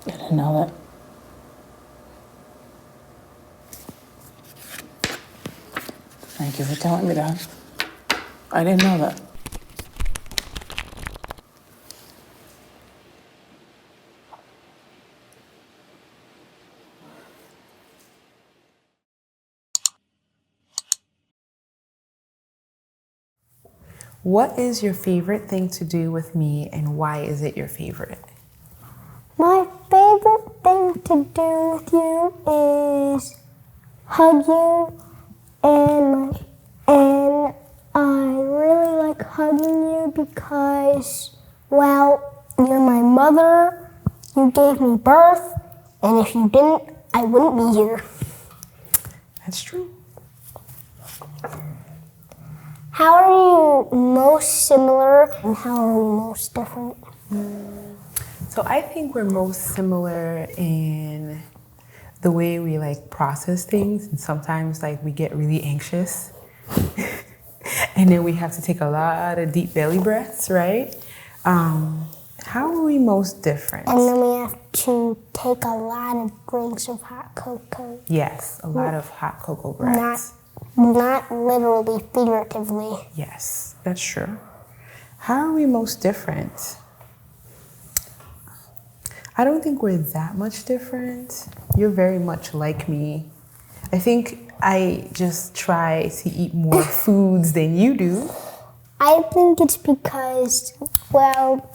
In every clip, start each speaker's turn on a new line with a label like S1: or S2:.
S1: I didn't know that. Thank you for telling me that. I didn't know that.
S2: What is your favorite thing to do with me, and why is it your favorite?
S3: My favorite thing to do with you is hug you, and I really like hugging you because, well, you're my mother, you gave me birth, and if you didn't, I wouldn't be here.
S2: That's true.
S3: How are you most similar and how are we most different?
S2: So I think we're most similar in the way we like process things, and sometimes like we get really anxious and then we have to take a lot of deep belly breaths, right? How are we most different?
S3: And then we have to take a lot of drinks of hot cocoa.
S2: Yes, a lot of hot cocoa breaths.
S3: Not literally, figuratively.
S2: Yes, that's true. How are we most different? I don't think we're that much different. You're very much like me. I think I just try to eat more foods than you do.
S3: I think it's because, well,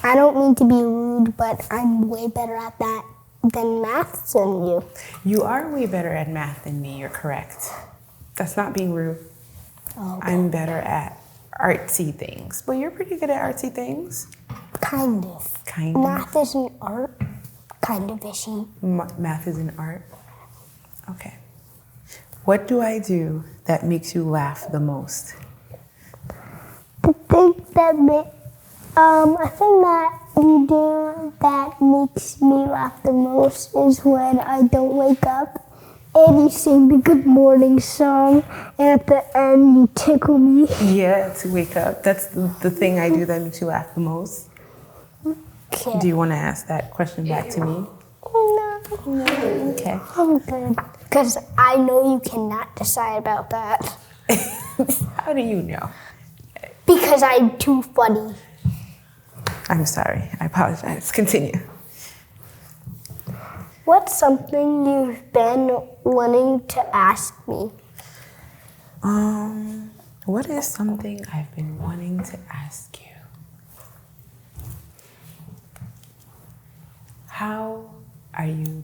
S3: I don't mean to be rude, but I'm way better at that than math than you.
S2: You are way better at math than me, you're correct. That's not being rude.
S3: Okay.
S2: I'm better at artsy things, but you're pretty good at artsy things.
S3: Kind of.
S2: Kind of.
S3: Math is an art, kind of ishy.
S2: Math is an art. Okay. What do I do that makes you laugh the most?
S3: I think that you do that makes me laugh the most is when I don't wake up and you sing the good morning song, and at the end you tickle me.
S2: Yeah, to wake up. That's the thing I do that makes you laugh the most.
S3: Okay.
S2: Do you want to ask that question back to me?
S3: No.
S2: Okay.
S3: I'm good. Because I know you cannot decide about that.
S2: How do you know?
S3: Because I'm too funny.
S2: I'm sorry. I apologize. Continue.
S3: What's something you've been wanting to ask me?
S2: What is something I've been wanting to ask you? How are you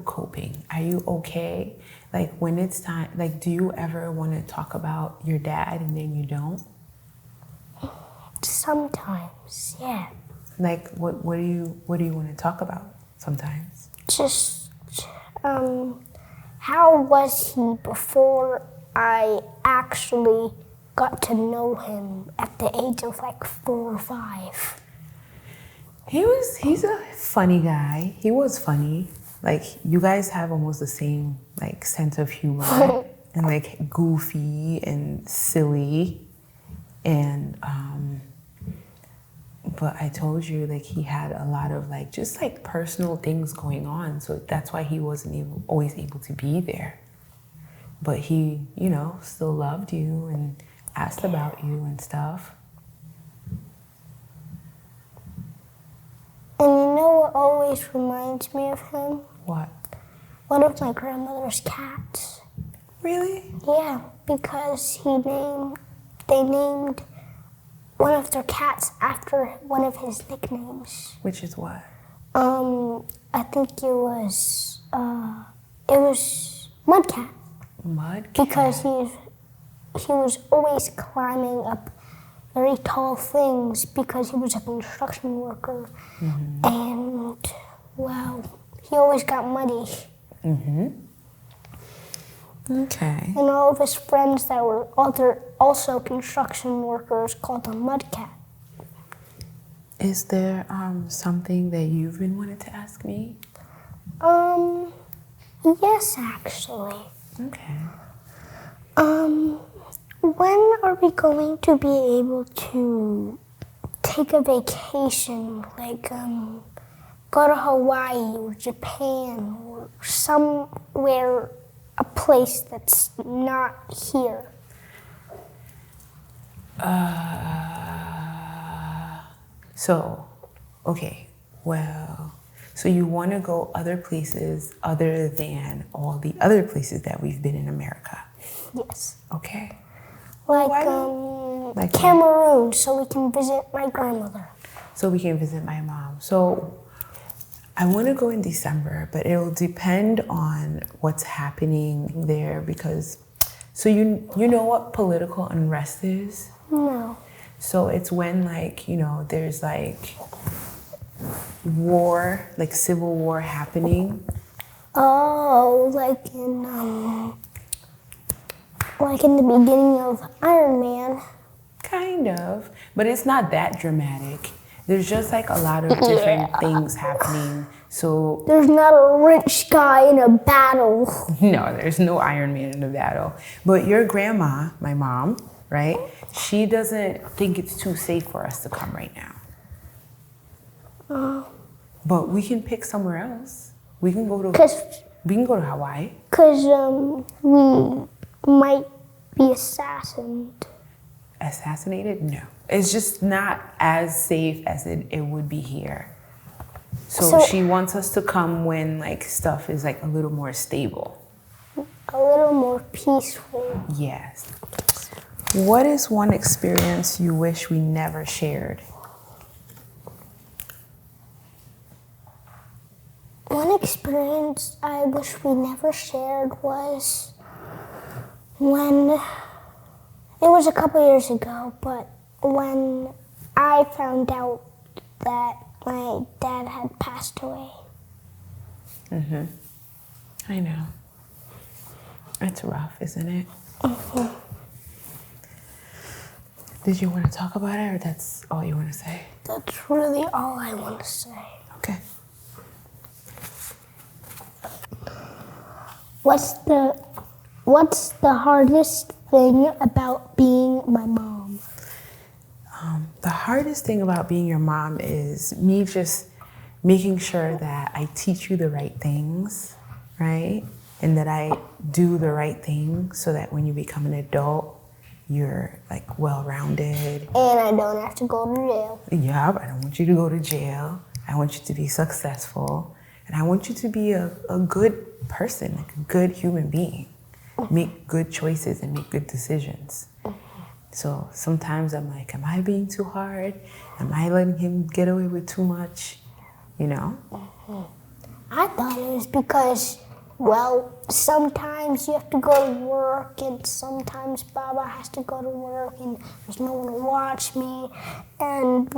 S2: coping? Are you okay? Like when it's time, like do you ever want to talk about your dad and then you don't?
S3: Sometimes, yeah.
S2: Like what do you want to talk about sometimes?
S3: Just, how was he before I actually got to know him at the age of like 4 or 5?
S2: He's a funny guy. He was funny. Like you guys have almost the same like sense of humor and like goofy and silly and but I told you like he had a lot of like just like personal things going on, so that's why he wasn't always able to be there. But he, still loved you and asked about you and stuff.
S3: And you know what always reminds me of him?
S2: What?
S3: One of my grandmother's cats.
S2: Really?
S3: Yeah, because they named one of their cats after one of his nicknames.
S2: Which is what?
S3: I think it was Mudcat.
S2: Mudcat?
S3: Because he was always climbing up very tall things because he was a construction worker. Mm-hmm. And, well, he always got muddy.
S2: Mm-hmm. Okay.
S3: And all of his friends that were also construction workers called him Mudcat.
S2: Is there something that you've been wanting to ask me?
S3: Yes, actually.
S2: Okay.
S3: When are we going to be able to take a vacation, like go to Hawaii or Japan or somewhere, a place that's not here?
S2: So you want to go other places other than all the other places that we've been in America?
S3: Yes.
S2: Okay.
S3: Like Cameroon, so we can visit my grandmother.
S2: So we can visit my mom. So I want to go in December, but it'll depend on what's happening there because, so you know what political unrest is?
S3: No.
S2: So it's when there's war, like civil war happening.
S3: Oh, like in the beginning of Iron Man.
S2: Kind of, but it's not that dramatic. There's just a lot of different things happening. So
S3: there's not a rich guy in a battle.
S2: No, there's no Iron Man in a battle. But your grandma, my mom, right? She doesn't think it's too safe for us to come right now. But we can pick somewhere else. We can go to Hawaii.
S3: Cause we might be assassinated.
S2: Assassinated? No. It's just not as safe as it would be here. So she wants us to come when stuff is a little more stable.
S3: A little more peaceful.
S2: Yes. What is one experience you wish we never shared?
S3: One experience I wish we never shared was when, it was a couple years ago, but when I found out that my dad had passed away.
S2: Mm-hmm. I know. It's rough, isn't it?
S3: Mm-hmm.
S2: Did you want to talk about it, or that's all you want to say?
S3: That's really all I want to say.
S2: Okay.
S3: What's the hardest thing about being my mom?
S2: The hardest thing about being your mom is me just making sure that I teach you the right things, right? And that I do the right thing so that when you become an adult, you're well-rounded.
S3: And I don't have to go to jail.
S2: Yeah, I don't want you to go to jail. I want you to be successful. And I want you to be a good person, a good human being. Make good choices and make good decisions. So sometimes I'm like, am I being too hard? Am I letting him get away with too much?
S3: I thought it was because, sometimes you have to go to work and sometimes Baba has to go to work and there's no one to watch me. And,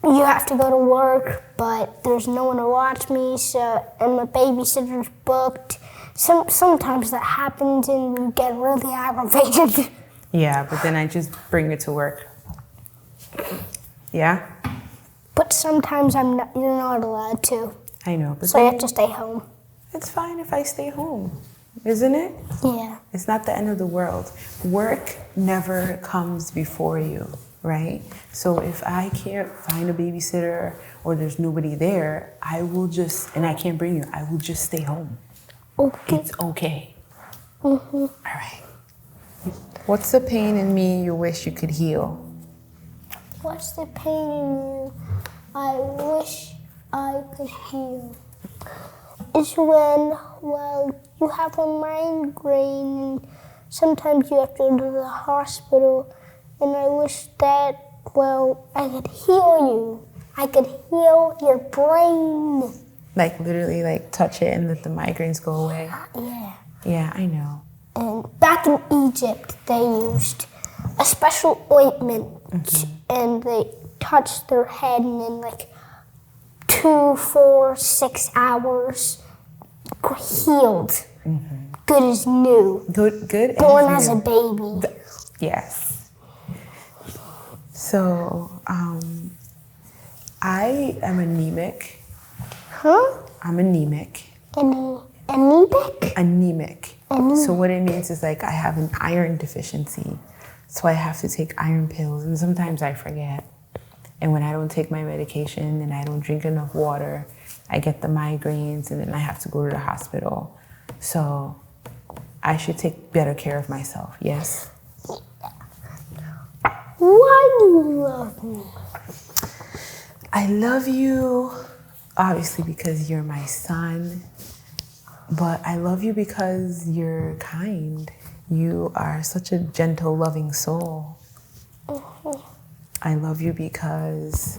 S3: you have to go to work, but there's no one to watch me, and my babysitter's booked. Sometimes that happens and you get really aggravated.
S2: Yeah, but then I just bring it to work. Yeah?
S3: But sometimes you're not allowed to.
S2: I know, but
S3: so you have to stay home.
S2: It's fine if I stay home, isn't it?
S3: Yeah.
S2: It's not the end of the world. Work never comes before you, right? So if I can't find a babysitter or there's nobody there, and I can't bring you, I will just stay home.
S3: Okay.
S2: It's okay.
S3: Mm-hmm.
S2: All right. What's the pain in me you wish you could heal?
S3: What's the pain in you I wish I could heal? It's when, you have a migraine and sometimes you have to go to the hospital, and I wish that, I could heal you. I could heal your brain.
S2: Literally, touch it and let the migraines go away?
S3: Yeah.
S2: Yeah, I know.
S3: And back in Egypt, they used a special ointment, and they touched their head, and in 2, 4, 6 hours, healed. Mm-hmm. Good as new.
S2: Good.
S3: Born as a baby.
S2: Yes. So, I am anemic.
S3: Huh?
S2: I'm anemic.
S3: Anemic?
S2: Anemic. So what it means is I have an iron deficiency. So I have to take iron pills, and sometimes I forget. And when I don't take my medication and I don't drink enough water, I get the migraines and then I have to go to the hospital. So I should take better care of myself, yes?
S3: Why do you love me?
S2: I love you, obviously, because you're my son, but I love you because you're kind. You are such a gentle, loving soul. I love you because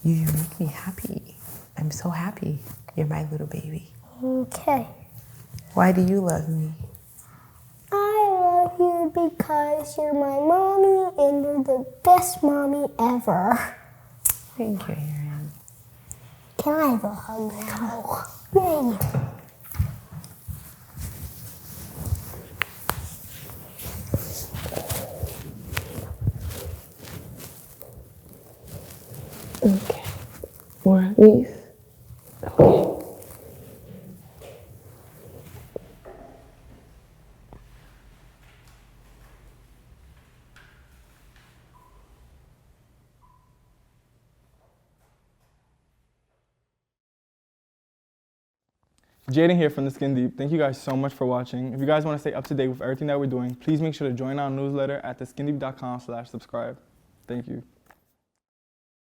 S2: you make me happy. I'm so happy. You're my little baby.
S3: Okay.
S2: Why do you love me?
S3: I love you because you're my mommy and you're the best mommy ever.
S2: Thank you, Aaron.
S3: Can I have a hug now? Yay.
S2: Okay. More of these? Okay.
S4: Jaydin here from The Skin Deep. Thank you guys so much for watching. If you guys want to stay up to date with everything that we're doing, please make sure to join our newsletter at theskindeep.com/subscribe. Thank you.